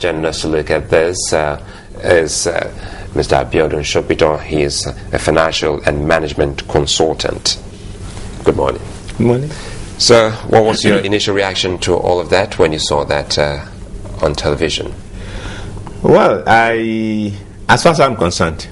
joining us to look at this is Mr. Abiodun Sopitan. He is a financial and management consultant. Good morning. Good morning. So, what was your initial reaction to all of that when you saw that on television? Well, as far as I'm concerned,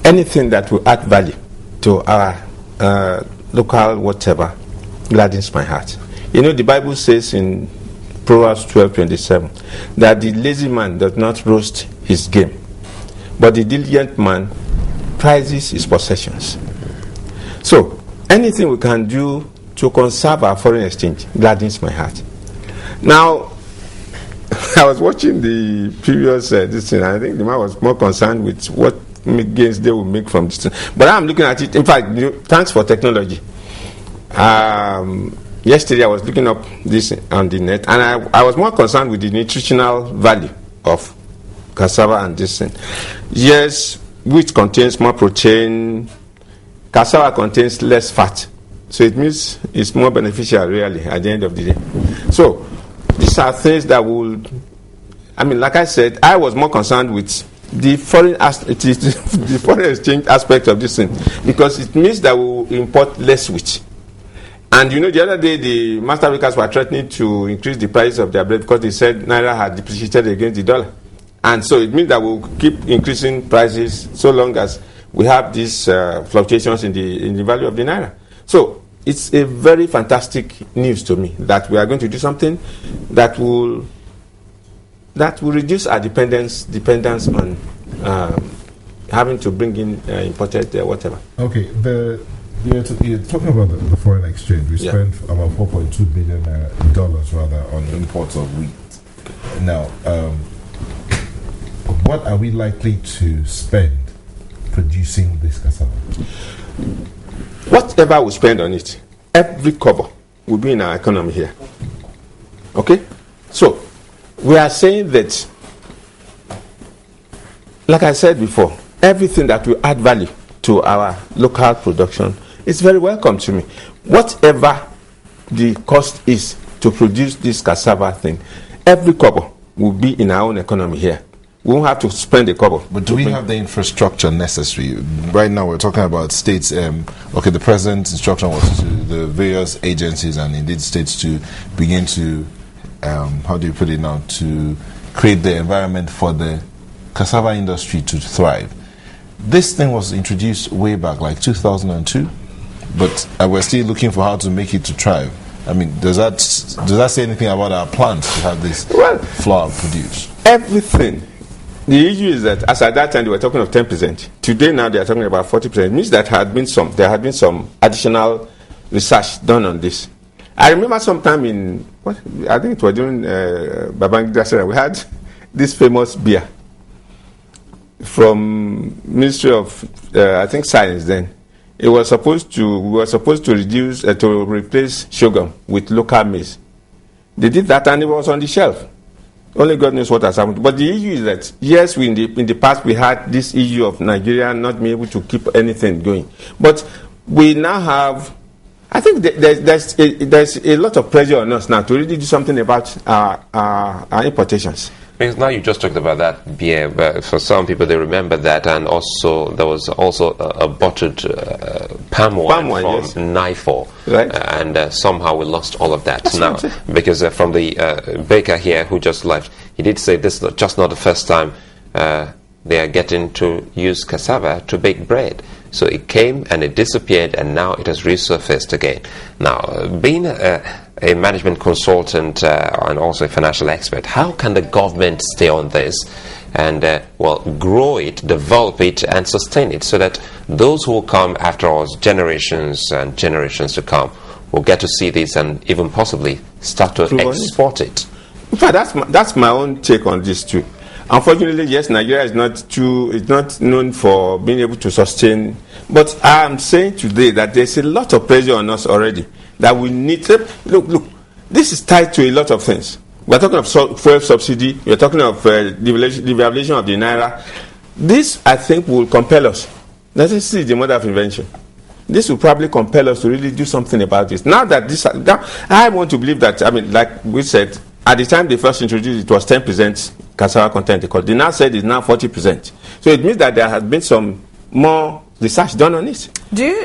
anything that will add value to our local whatever gladdens my heart. You know, the Bible says in Proverbs 12:27 that the lazy man does not roast his game, but the diligent man prizes his possessions. So, anything we can do to conserve our foreign exchange gladdens my heart. Now, I was watching the previous this thing. I think the man was more concerned with what gains they will make from this thing. But I'm looking at it. In fact, thanks for technology. Yesterday I was looking up this on the net, and I was more concerned with the nutritional value of cassava and this thing. Yes, which contains more protein. Cassava contains less fat. So it means it's more beneficial really at the end of the day. So these are things that will, like I said, I was more concerned with the foreign exchange aspect of this thing, because it means that we will import less wheat. And you know, the other day the master bakers were threatening to increase the price of their bread because they said Naira had depreciated against the dollar. And so it means that we'll keep increasing prices so long as we have these fluctuations in the value of the Naira. So it's a very fantastic news to me that we are going to do something that will reduce our dependence on having to bring in imported whatever. Okay, you're talking about the foreign exchange. We spent about $4.2 billion on imports of wheat. Now, what are we likely to spend producing this cassava? Whatever we spend on it, every kobo will be in our economy here. Okay? So, we are saying that, like I said before, everything that will add value to our local production is very welcome to me. Whatever the cost is to produce this cassava thing, every kobo will be in our own economy here. We won't have to spend a kobo. But do we have the infrastructure necessary? Right now we're talking about states. The president's instruction was to the various agencies and indeed states to begin to, to create the environment for the cassava industry to thrive. This thing was introduced way back, like 2002, but we're still looking for how to make it to thrive. Does that say anything about our plans to have this flour produced? Everything. The issue is that, as at that time they were talking of 10%. Today now they are talking about 40%. It means that there had been some additional research done on this. I remember sometime I think it was during Babangida, we had this famous beer from Ministry of Science then. We were supposed to replace sugar with local maize. They did that and it was on the shelf. Only God knows what has happened. But the issue is that, yes, in the past we had this issue of Nigeria not being able to keep anything going. But we now have, I think there's a lot of pressure on us now to really do something about our importations. Because now you just talked about that beer, but for some people they remember that, and also there was also a bottled palm wine from yes. NIFO, right? And somehow we lost all of that. That's now, because from the baker here who just left, he did say this is just not the first time they are getting to use cassava to bake bread. So it came and it disappeared, and now it has resurfaced again. Now, being a management consultant and also a financial expert, how can the government stay on this and grow it, develop it, and sustain it, so that those who will come after us, generations and generations to come, will get to see this and even possibly start to export it? In fact, that's my own take on this too. Unfortunately, yes, Nigeria is not known for being able to sustain. But I am saying today that there's a lot of pressure on us already that we need to look. This is tied to a lot of things. We're talking of fuel subsidy. We're talking of devaluation of the Naira. This, I think, will compel us. This is the mother of invention. This will probably compel us to really do something about this. Now that I want to believe that, like we said, at the time they first introduced it was 10% cassava content. They now said it's now 40%. So it means that there has been some more research done on it.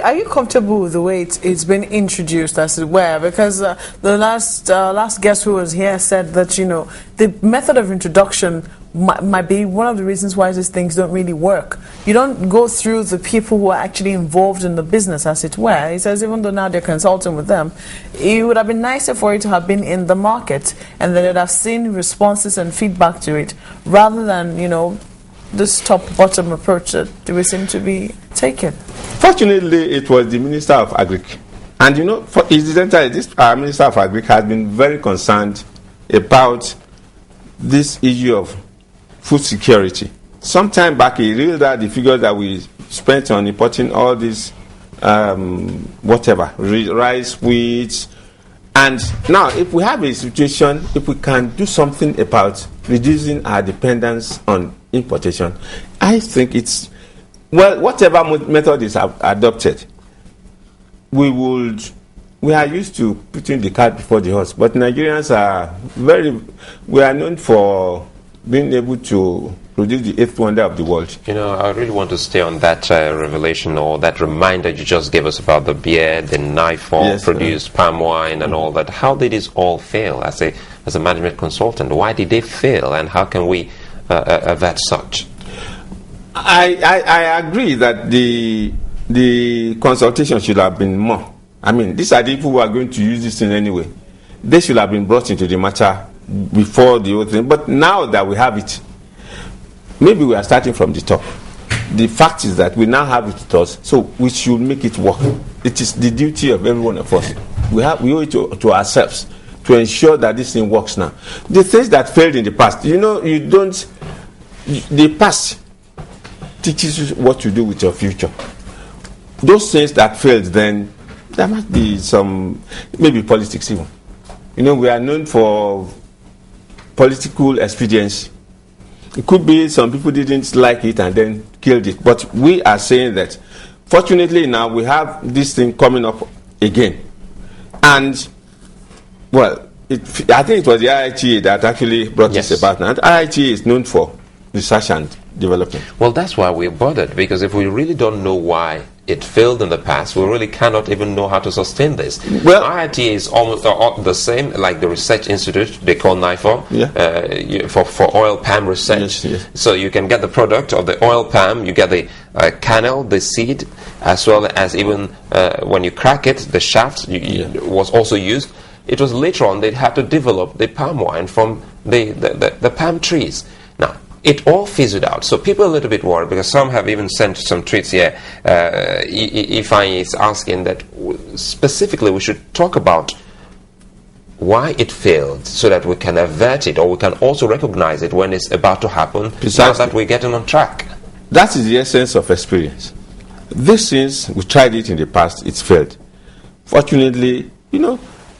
Are you comfortable with the way it's been introduced, as it were? Because the last guest who was here said that the method of introduction might be one of the reasons why these things don't really work. You don't go through the people who are actually involved in the business, as it were. He says even though now they're consulting with them, it would have been nicer for it to have been in the market and that they'd have seen responses and feedback to it, rather than this top-bottom approach that we seem to be taking. Fortunately, it was the Minister of Agric. And incidentally, this Minister of Agric has been very concerned about this issue of food security. Sometime back, he realized that the figures that we spent on importing all this rice, wheat, and now if we have a situation, if we can do something about reducing our dependence on importation, I think it's, whatever method is adopted, we are used to putting the cart before the horse. But Nigerians we are known for being able to produce the eighth wonder of the world. I really want to stay on that revelation or that reminder you just gave us about the beer, the knife produced palm wine and all that. How did this all fail as a management consultant? Why did they fail, and how can we avert such? I agree that the consultation should have been more. I mean, these are the people who are going to use this thing anyway. They should have been brought into the matter before the whole thing. But now that we have it, maybe we are starting from the top. The fact is that we now have it with us, so we should make it work. It is the duty of every one of us. We owe it to ourselves to ensure that this thing works now. The things that failed in the past, the past teaches you what to do with your future. Those things that failed, then there must be some, maybe politics even. We are known for political expediency. It could be some people didn't like it and then killed it. But we are saying that, fortunately now we have this thing coming up again. And, I think it was the IITA that actually brought this about. And IITA is known for research and development. Well, that's why we're bothered, because if we really don't know why it failed in the past, we really cannot even know how to sustain this. Well, IIT is almost the same like the research institute they call NIFOR for oil palm research. Yes. So you can get the product of the oil palm, you get the kernel, the seed, as well as even when you crack it, the shaft was also used. It was later on they'd have to develop the palm wine from the palm trees. Now, it all fizzled out. So people are a little bit worried, because some have even sent some tweets here. Ifeanyi is asking that specifically we should talk about why it failed, so that we can avert it, or we can also recognize it when it's about to happen, now that we're getting on track. That is the essence of experience. These things, we tried it in the past, it's failed. Fortunately,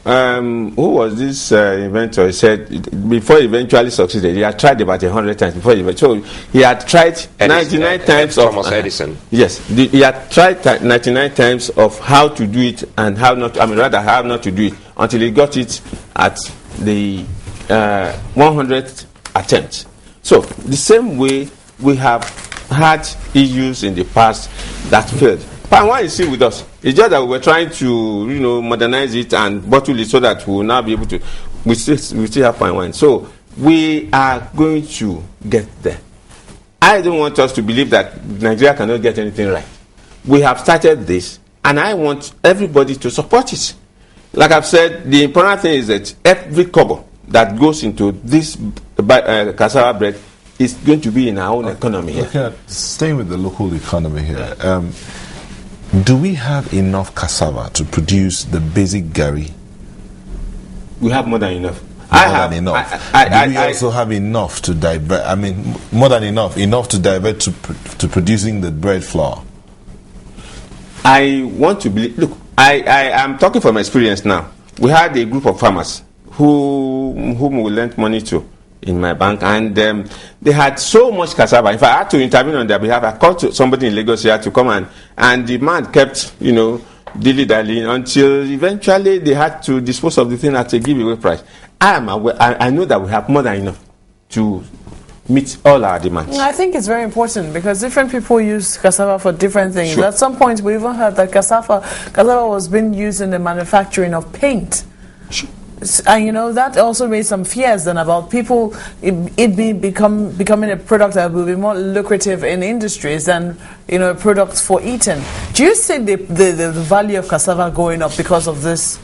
who was this inventor? He said before he eventually succeeded, he had tried about 100 times before so he had tried 99 times of Thomas Edison. Yes, he had tried 99 times of how to do it and how not. How not to do it, until he got it at the 100th attempt. So the same way we have had issues in the past that failed. Palm wine is still with us. It's just that we were trying to, modernize it and bottle it so that we will now be able to. We still have palm wine. So we are going to get there. I don't want us to believe that Nigeria cannot get anything right. We have started this, and I want everybody to support it. Like I've said, the important thing is that every kobo that goes into this cassava bread is going to be in our own economy here. Okay, staying with the local economy here. Do we have enough cassava to produce the basic gari? We have more than enough. Do we also have enough to divert? I mean, more than enough to divert to producing the bread flour? I want to believe. Look, I am talking from experience now. We had a group of farmers whom we lent money to in my bank, and they had so much cassava. In fact, I had to intervene on their behalf. I called somebody in Lagos here to come and the man kept, dilly-dallying until eventually they had to dispose of the thing at a giveaway price. I am aware, I know that we have more than enough to meet all our demands. I think it's very important because different people use cassava for different things. Sure. At some point, we even heard that cassava was being used in the manufacturing of paint. Sure. And that also raised some fears then about people becoming a product that will be more lucrative in industries than products for eating. Do you see the value of cassava going up because of this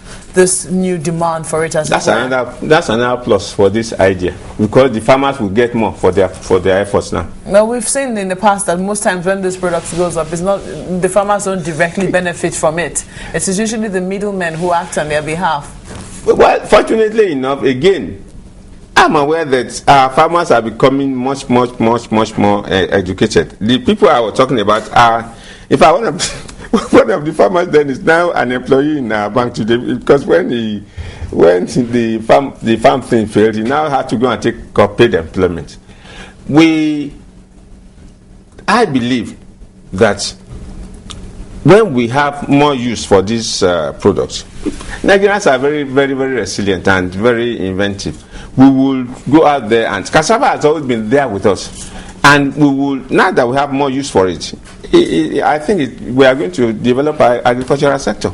new demand for it as that's well? That's another plus for this idea, because the farmers will get more for their efforts now. Now we've seen in the past that most times when this product goes up, it's not the farmers don't directly benefit from it. It is usually the middlemen who act on their behalf. Well, fortunately enough, again, I'm aware that our farmers are becoming much more educated. The people I was talking about are, if I want to, one of the farmers then is now an employee in our bank today, because when the farm thing failed, he now had to go and take paid employment. I believe that when we have more use for these products, Nigerians are very, very, very resilient and very inventive. We will go out there, and cassava has always been there with us. And we will, now that we have more use for it, I think we are going to develop our agricultural sector.